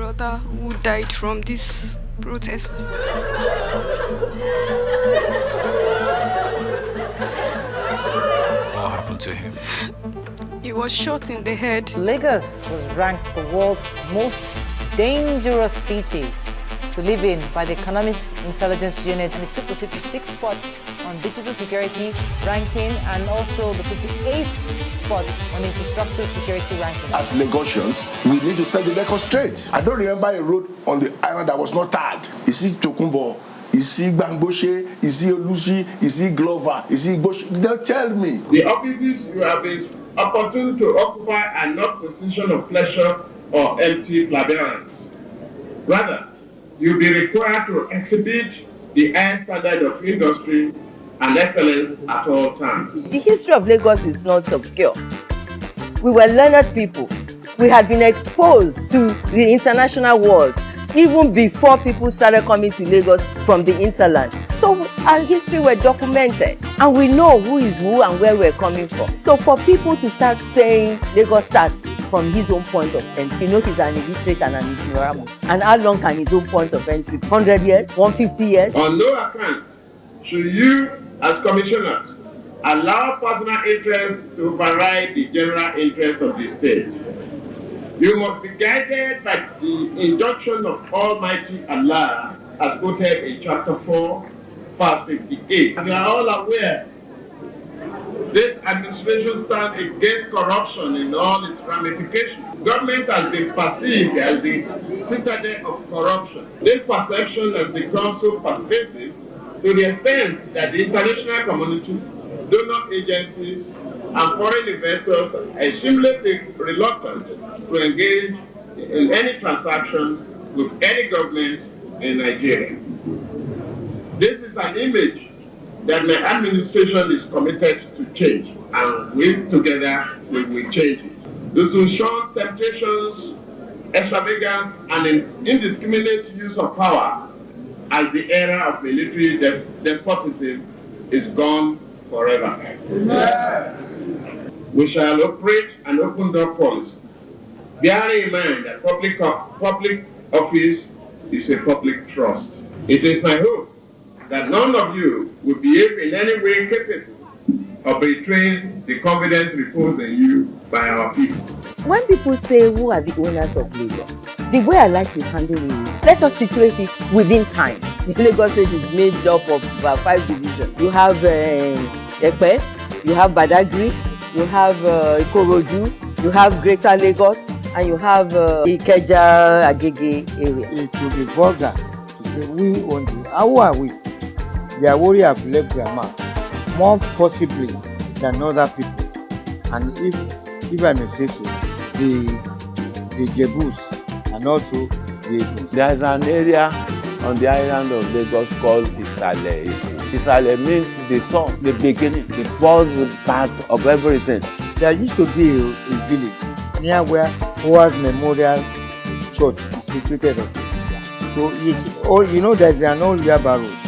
brother who died from this protest. What happened to him? He was shot in the head. Lagos was ranked the world's most dangerous city to live in by the Economist Intelligence Unit, and it took the 56th spot on digital security ranking and also the 58th spot on infrastructure security ranking. As Lagosians, we need to set the record straight. I don't remember a road on the island that was not tarred. Is it Tokumbo? Is it Bangboshe? Is it Olushi? Is it Glover? Is it Bosh? They'll tell me. The offices you have been opportune to occupy are not positions of pleasure or empty flamboyance. Rather, you'll be required to exhibit the high standard of industry and excellence at all times. The history of Lagos is not obscure. We were learned people. We had been exposed to the international world even before people started coming to Lagos from the hinterland. So our history were documented and we know who is who and where we're coming from. So for people to start saying Lagos starts from his own point of entry, you know he's an illiterate and an ignoramus. And how long can his own point of entry? 100 years? 150 years? On no account should you, as commissioners, allow personal interests to override the general interest of the state. You must be guided by the injunction of Almighty Allah, as quoted in chapter 4, verse 58. And you are all aware, this administration stands against corruption in all its ramifications. Government has been perceived as the citadel of corruption. This perception has become so pervasive to the extent that the international community, donor agencies, and foreign investors are extremely reluctant to engage in any transaction with any government in Nigeria. This is an image that my administration is committed to change, and we together we will change it. This will shun temptations, extravagance, and indiscriminate use of power as the era of military despotism is gone forever. We shall operate an open door policy, bearing in mind that public office is a public trust. It is my hope that none of you will behave in any way capable of betraying the confidence reposed in you by our people. When people say who are the owners of Lagos, the way I like to handle it is let us situate it within time. Lagos State is made up of about 5 divisions. You have Epe, you have Badagry, you have Ikorodu, you have Greater Lagos, and you have Ikeja Agege area. It will be vulgar to say we own it. How are we? They are worried have left their mark more forcibly than other people. And if I may say so, the Jebus and also the Egus. There is an area on the island of Lagos called Isale. Isale means the source, the beginning, the first part of everything. There used to be a village near where Howard Memorial Church is situated. So you know there's an old Yaba road.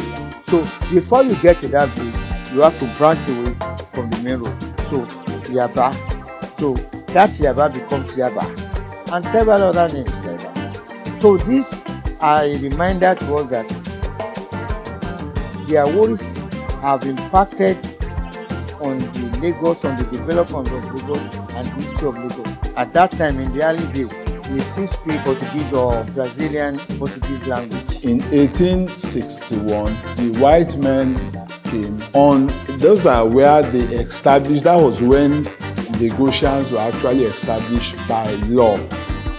So before you get to that bridge, you have to branch away from the main road. So Yaba. So that Yaba becomes Yaba. And several other names like that. So these are a reminder to us that their worries have impacted on the Lagos, on the development of Lagos and the history of Lagos. At that time, in the early days, they still speak Portuguese or Brazilian Portuguese language. In 1861, the white men came on. Those are where they established. That was when Lagosians were actually established by law.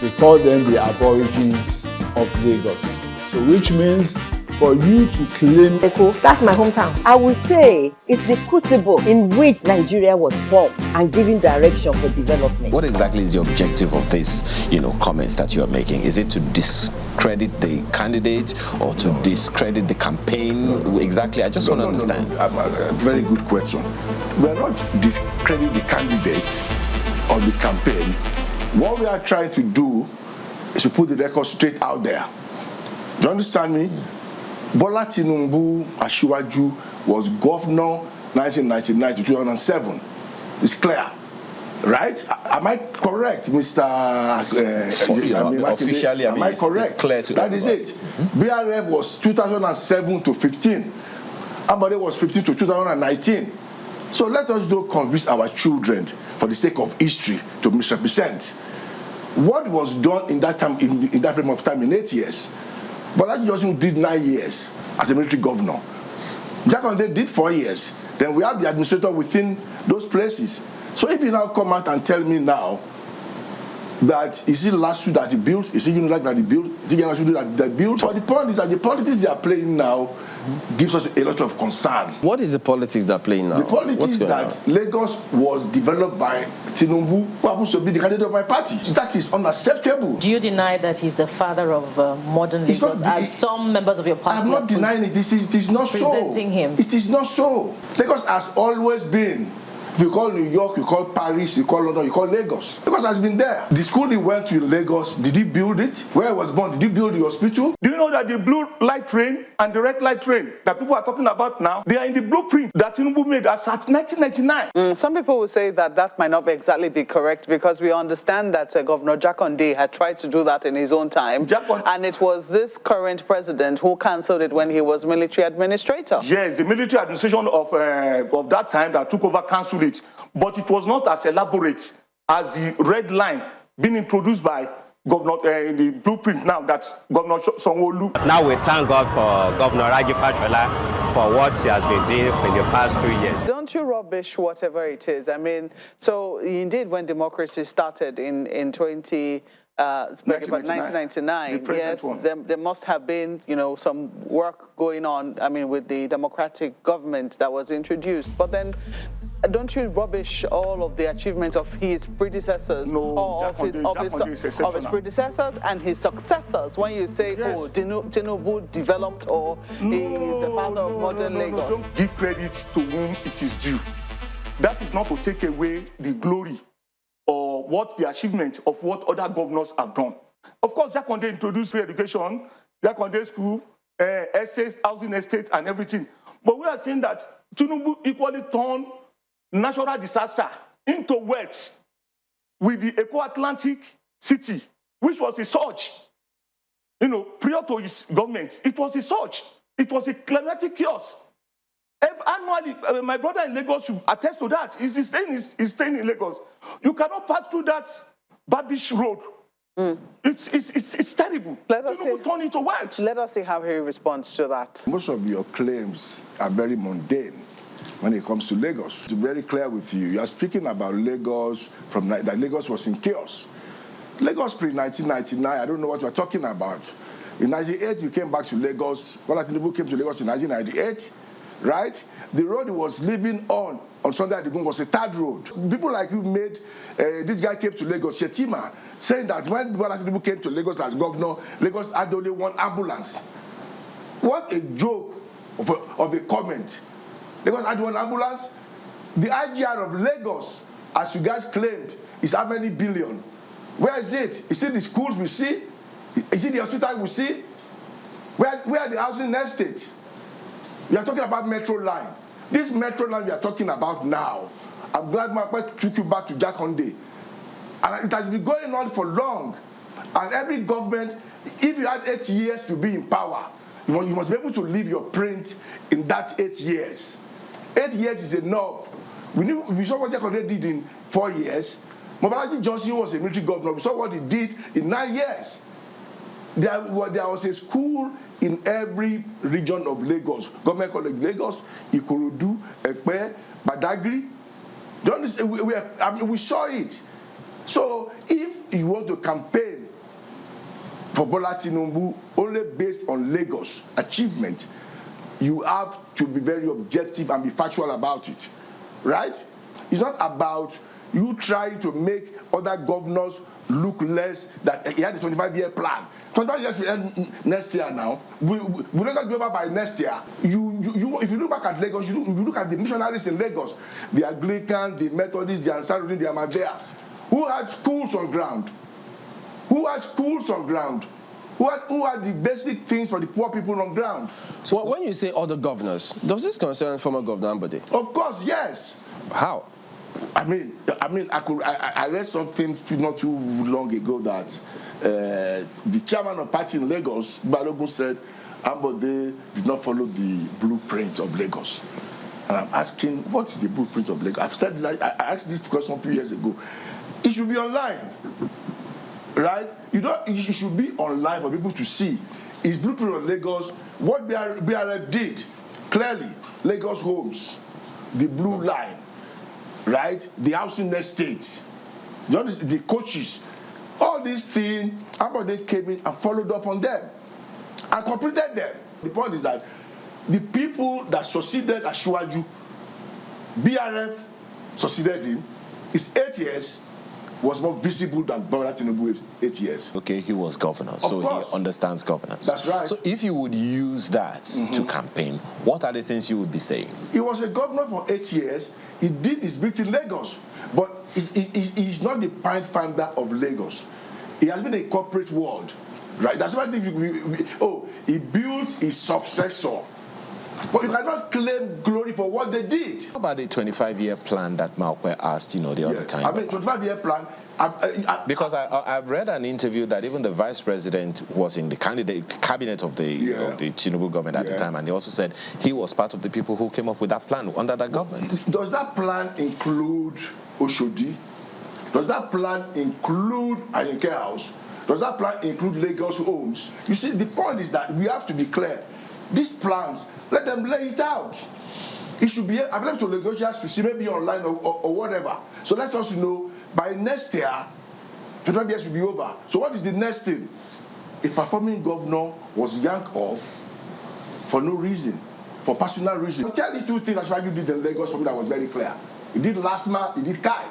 They called them the Aborigines of Lagos. So, which means for you to claim that's my hometown. I would say it's the crucible in which Nigeria was formed and giving direction for development. What exactly is the objective of this, comments that you are making? Is it to discredit the candidate or to discredit the campaign? Exactly, I just want to understand. Very good question. We are not discrediting the candidate or the campaign. What we are trying to do is to put the record straight out there. Do you understand me? Bola Tinubu Asiwaju was governor 1999 to 2007. It's clear. Right? Am I correct, Mr. Officially, am I correct? It's clear to that is it. BRF was 2007 to 15. Ambode was 15 to 2019. So let us don't convince our children for the sake of history to misrepresent what was done in that time, in that frame of time, in 8 years. But that Johnson did 9 years as a military governor. Jakande did 4 years. Then we have the administrator within those places. So if you now come out and tell me now that is it LASU that he built, is it UNILAG that he built, is it GNSU that they built? But the point is that the politics they are playing now gives us a lot of concern. What is the politics they're playing now? The politics that Lagos was developed by Tinubu, who happens to be the candidate of my party. That is unacceptable. Do you deny that he's the father of modern Lagos, as some members of your party I'm not denying it. It is not so. Presenting him. It is not so. Lagos has always been. If you call New York, you call Paris, you call London, you call Lagos. Lagos has been there. The school he went to in Lagos, did he build it? Where he was born, did he build the hospital? Do you know that the blue light train and the red light train that people are talking about now, they are in the blueprint that Tinubu made as at 1999? Some people will say that that might not exactly be correct, because we understand that Governor Jakande had tried to do that in his own time. And it was this current president who cancelled it when he was military administrator. Yes, the military administration of that time that took over cancelled it. But it was not as elaborate as the red line being introduced by Governor in the blueprint now that's Governor Sanwo-Olu. Now we thank God for Governor Raji Fashola for what he has been doing for the past 2 years. Don't you rubbish whatever it is? I mean, so indeed when democracy started in 1999, yes, there must have been, some work going on, with the democratic government that was introduced. But then, don't you rubbish all of the achievements of his predecessors, of his predecessors and his successors, when you say, Tinubu developed, or he is the father of modern Lagos? Don't give credit to whom it is due. That is not to take away the glory or what the achievement of what other governors have done. Of course, Jakande introduced free education, Jakande school, estates, housing estate, and everything. But we are saying that Tinubu equally turned natural disaster into wealth with the Eco-Atlantic city, which was a surge. Prior to his government, it was a surge. It was a climatic chaos. Annually, my brother in Lagos should attest to that. He's staying in Lagos. You cannot pass through that Babish road. It's terrible. Tinubu turned into wealth. Let us see how he responds to that. Most of your claims are very mundane when it comes to Lagos. To be very clear with you, you are speaking about Lagos that Lagos was in chaos. Lagos pre-1999, I don't know what you are talking about. In 1998, you came back to Lagos. Bola Tinubu came to Lagos in 1998, right? The road he was living on Sunday Adigun was a third road. People like you made, this guy came to Lagos, Shetima, saying that when Bola Tinubu came to Lagos as governor, Lagos had only one ambulance. What a joke of a comment. Lagos had one ambulance. The IGR of Lagos, as you guys claimed, is how many billion? Where is it? Is it the schools we see? Is it the hospital we see? Where are the housing estates? We are talking about metro line. This metro line we are talking about now, I'm glad Mark took you back to Jakande. And it has been going on for long. And every government, if you had 8 years to be in power, you must be able to leave your print in that 8 years. 8 years is enough. We saw what Jakande did in 4 years. Mobalaji Johnson was a military governor. We saw what he did in 9 years. There was a school in every region of Lagos. Government College Lagos, Ikorodu, Ekpe, Badagry. We saw it. So if you want to campaign for Bola Tinubu only based on Lagos achievement, you have to be very objective and be factual about it, right? It's not about you trying to make other governors look less that he had a 25-year plan. 25 years will end next year now. We're not going to be over by next year. If you look back at Lagos, you look at the missionaries in Lagos, the Anglicans, the Methodists, the Ansarudin, the Ahmadiyya, who had schools on ground? Who had schools on ground? Who had the basic things for the poor people on ground? So when you say other governors, does this concern former Governor Ambode? Of course, yes. How? I read something not too long ago that the chairman of party in Lagos, Balogun, said Ambode did not follow the blueprint of Lagos. And I'm asking, what is the blueprint of Lagos? I've said that, I asked this question a few years ago. It should be online, right? It should be online for people to see. Is blueprint of Lagos what BRF did? Clearly, Lagos Homes, the blue line, right? The housing estate, the coaches, all these things, Ambode came in and followed up on them and completed them. The point is that the people that succeeded Asiwaju, BRF succeeded him, his 8 years was more visible than Bola Tinubu's 8 years. Okay, he was governor, so he understands governance. That's right. So if you would use that to campaign, what are the things you would be saying? He was a governor for 8 years. He did his bit in Lagos, but he's not the pathfinder of Lagos. He has been a corporate world, right? That's why I think he built his successor. But you cannot claim glory for what they did. How about the 25-year plan that Malkwe asked, the other time? 25-year plan. Because I've read an interview that even the vice president was in the cabinet of the Tinubu government at the time, and he also said he was part of the people who came up with that plan under that government. Does that plan include Oshodi? Does that plan include Ayenke House? Does that plan include Lagos Homes? You see, the point is that we have to be clear. These plans, let them lay it out. It should be, I've left to negotiate to see maybe online or whatever. So let us know by next year, 25 years will be over. So what is the next thing? A performing governor was yanked off for no reason, for personal reason. I'll tell you two things that's why you did in Lagos for me that was very clear. He did LASMA, he did Kai.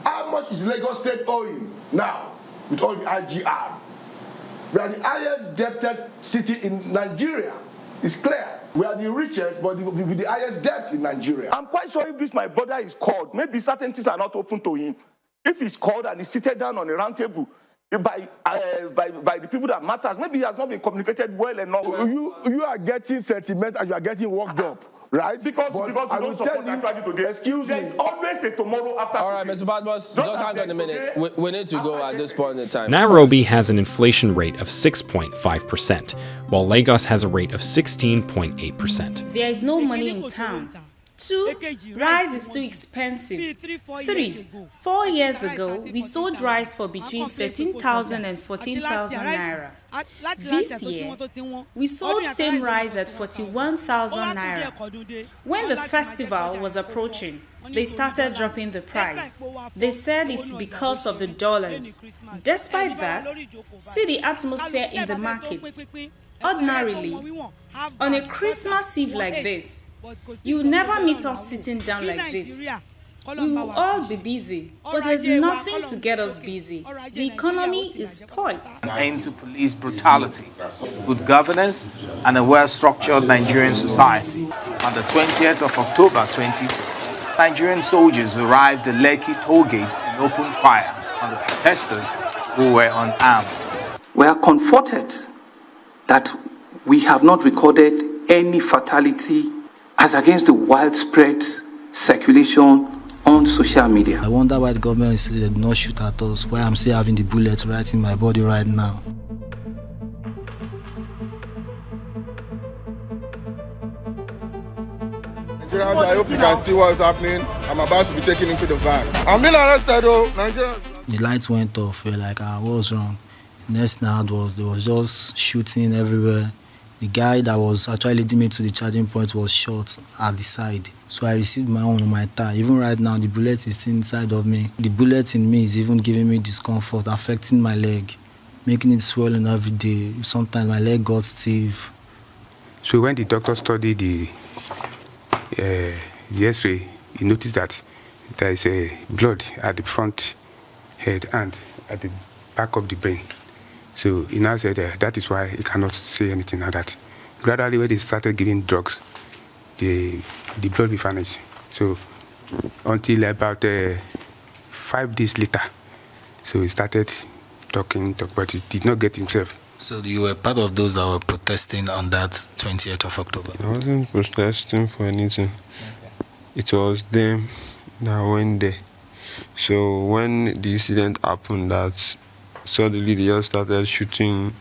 How much is Lagos State owing now with all the IGR? We are the highest debted city in Nigeria. It's clear. We are the richest, but with the highest debt in Nigeria. I'm quite sure if this my brother is called, maybe certain things are not open to him. If he's called and he's seated down on a round table by the people that matters, maybe he has not been communicated well enough. You are getting sentiment and you are getting worked up. Right? Because you don't support that tragedy today. Excuse me. There's always a tomorrow after. All right, Mr. Badmus, just hang on a minute. We need to go at this point in time. Nairobi has an inflation rate of 6.5%, while Lagos has a rate of 16.8%. There is no money in town. 2, rice is too expensive. 3, 4 years ago, we sold rice for between 13,000 and 14,000 naira. This year, we sold same rice at 41,000 naira. When the festival was approaching, they started dropping the price. They said it's because of the dollars. Despite that, see the atmosphere in the market. Ordinarily, on a Christmas Eve like this, you will never meet us sitting down like this. We will all be busy, but there's nothing to get us busy. The economy is spoiled. An end to police brutality, good governance, and a well-structured Nigerian society. On the 20th of October 2020, Nigerian soldiers arrived at Lekki toll gate and opened fire on the protesters who were unarmed. We are comforted that we have not recorded any fatality as against the widespread circulation on social media. I wonder why the government did not shoot at us, why I'm still having the bullet right in my body right now. Nigerians, I hope you can see what's happening. I'm about to be taken into the van. I'm being arrested though, Nigerians. The lights went off, we're like, what was wrong? Next thing I heard was there was just shooting everywhere. The guy that was actually leading me to the charging point was shot at the side. So I received my own on my thigh. Even right now, the bullet is still inside of me. The bullet in me is even giving me discomfort, affecting my leg, making it swollen every day. Sometimes my leg got stiff. So when the doctor studied the X-ray, he noticed that there is a blood at the front head and at the back of the brain. So he now said that is why he cannot say anything now. That gradually when they started giving drugs, the blood will vanish. So until about 5 days later, so he started talking, but he did not get himself. So you were part of those that were protesting on that 20th of October? I wasn't protesting for anything. It was them that went there. So when the incident happened, that suddenly they just started shooting,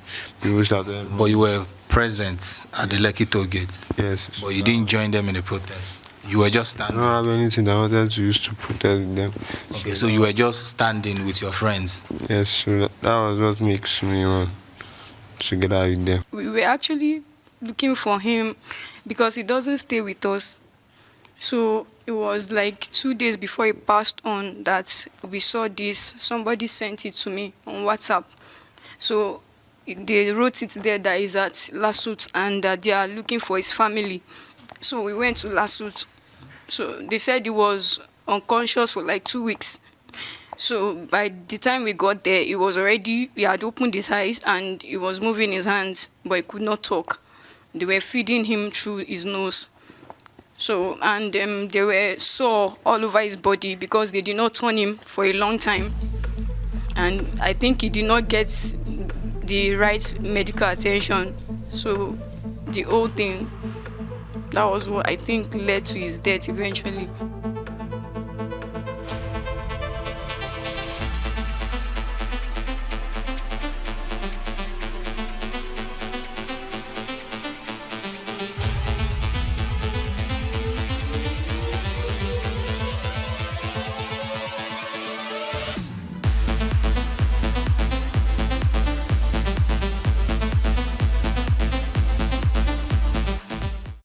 people started... But you were present at the Lekki toll gate? Yes. But you didn't join them in the protest? You were just standing? I don't have anything I wanted to use to protest with them. Okay, so you were just standing with your friends? Yes, so that was what makes me want to get out with them. We were actually looking for him because he doesn't stay with us. So it was like 2 days before he passed on that we saw this. Somebody sent it to me on WhatsApp. So they wrote it there that he's at Lasut and that they are looking for his family. So we went to Lasut. So they said he was unconscious for like 2 weeks. So by the time we got there, he had opened his eyes and he was moving his hands, but he could not talk. They were feeding him through his nose. So, and they were sore all over his body because they did not turn him for a long time. And I think he did not get the right medical attention. So the whole thing, that was what I think led to his death eventually.